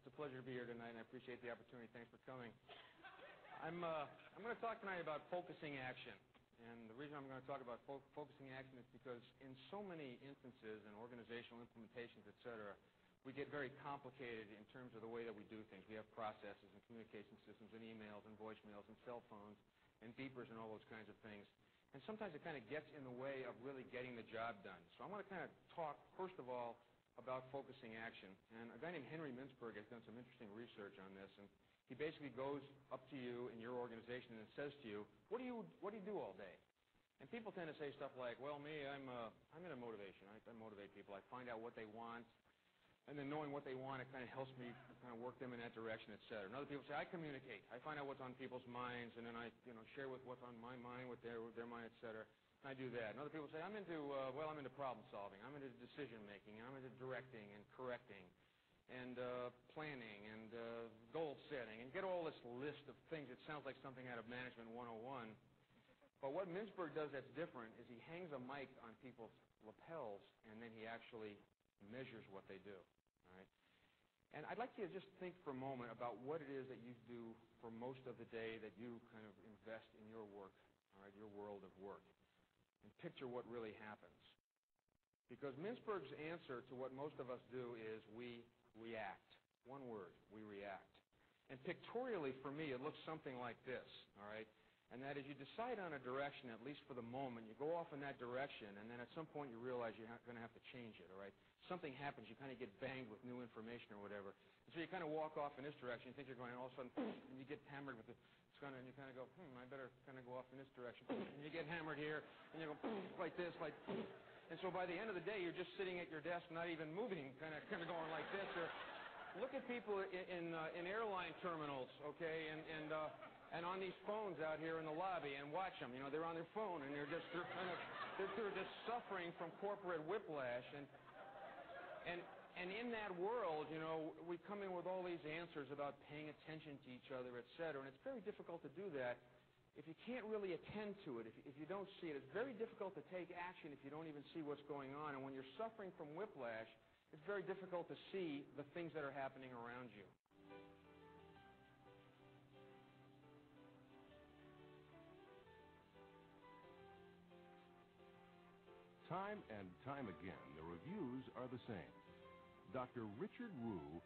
It's a pleasure to be here tonight, and I appreciate the opportunity. Thanks for coming. I'm going to talk tonight about focusing action. And the reason I'm going to talk about focusing action is because in so many instances in organizational implementations, et cetera, we get very complicated in terms of the way that we do things. We have processes and communication systems and emails and voicemails and cell phones and beepers and all those kinds of things. And sometimes it kind of gets in the way of really getting the job done. So I want to kind of talk, first of all, about focusing action. And a guy named Henry Mintzberg has done some interesting research on this. And he basically goes up to you in your organization and says to you, what do you do all day? And people tend to say stuff like, well, me, I'm into motivation. I motivate people. I find out what they want. And then knowing what they want, it kind of helps me kind of work them in that direction, et cetera. And other people say, I communicate. I find out what's on people's minds, and then I share with what's on my mind, with their mind, et cetera. And I do that. And other people say, I'm into problem solving. I'm into decision making. I'm into directing and correcting and planning and goal setting, and get all this list of things. It sounds like something out of Management 101. But what Mintzberg does that's different is he hangs a mic on people's lapels, and then he actually measures what they do. All right? And I'd like you to just think for a moment about what it is that you do for most of the day that you kind of invest in your work, all right, your world of work, and picture what really happens. Because Mintzberg's answer to what most of us do is we react. One word, we react. And pictorially, for me, it looks something like this, all right? And that is, you decide on a direction, at least for the moment. You go off in that direction, and then at some point you realize you're going to have to change it, all right? Something happens. You kind of get banged with new information or whatever. And so you kind of walk off in this direction. You think you're going, and all of a sudden, and you get hammered with it. And you kind of go, I better kind of go off in this direction. And you get hammered here, and you go like this, like. And so by the end of the day, you're just sitting at your desk, not even moving, kind of going like this. Or look at people in airline terminals, okay, and on these phones out here in the lobby, and watch them. They're on their phone, and they're just suffering from corporate whiplash. And in that world, we come in with all these answers about paying attention to each other, et cetera, and it's very difficult to do that if you can't really attend to it, if you don't see it. It's very difficult to take action if you don't even see what's going on. And when you're suffering from whiplash, it's very difficult to see the things that are happening around you. Time and time again, the reviews are the same. Dr. Richard Ruhe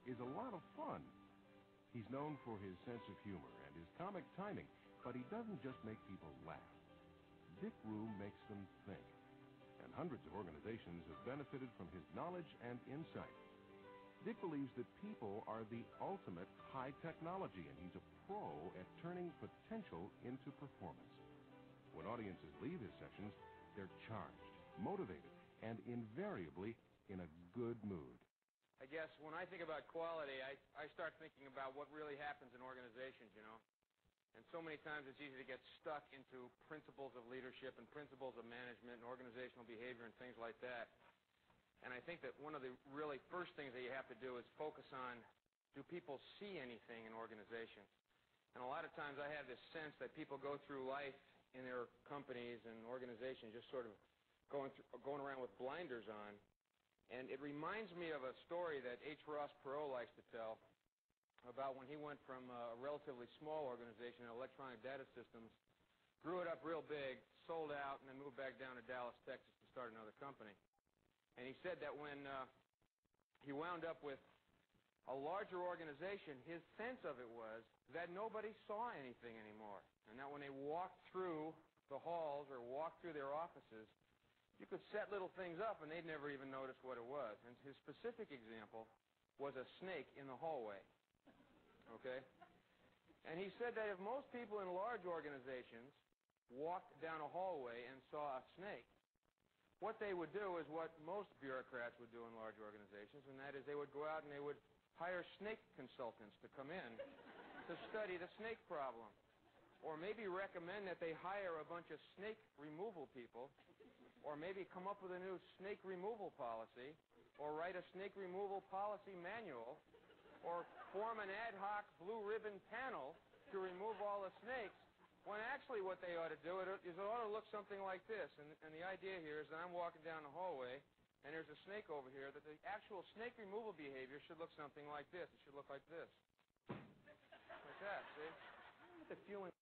is a lot of fun. He's known for his sense of humor and his comic timing, but he doesn't just make people laugh. Dick Ruhe makes them think. And hundreds of organizations have benefited from his knowledge and insight. Dick believes that people are the ultimate high technology, and he's a pro at turning potential into performance. When audiences leave his sessions, they're charged, motivated, and invariably in a good mood. I guess when I think about quality, I start thinking about what really happens in organizations, And so many times it's easy to get stuck into principles of leadership and principles of management and organizational behavior and things like that. And I think that one of the really first things that you have to do is focus on, do people see anything in organizations? And a lot of times I have this sense that people go through life in their companies and organizations just sort of going around with blinders on. And it reminds me of a story that H. Ross Perot likes to tell about when he went from a relatively small organization in electronic data systems, grew it up real big, sold out, and then moved back down to Dallas, Texas to start another company. And he said that when he wound up with a larger organization, his sense of it was that nobody saw anything anymore, and that when they walked through the halls or walked through their offices, you could set little things up and they'd never even notice what it was. And his specific example was a snake in the hallway, okay? And he said that if most people in large organizations walked down a hallway and saw a snake, what they would do is what most bureaucrats would do in large organizations, and that is they would go out and they would hire snake consultants to come in to study the snake problem. Or maybe recommend that they hire a bunch of snake removal people, or maybe come up with a new snake removal policy, or write a snake removal policy manual, or form an ad hoc blue ribbon panel to remove all the snakes, when actually what they ought to do is it ought to look something like this. And the idea here is that I'm walking down the hallway, and there's a snake over here, that the actual snake removal behavior should look something like this. It should look like this. Like that, see? I get the feeling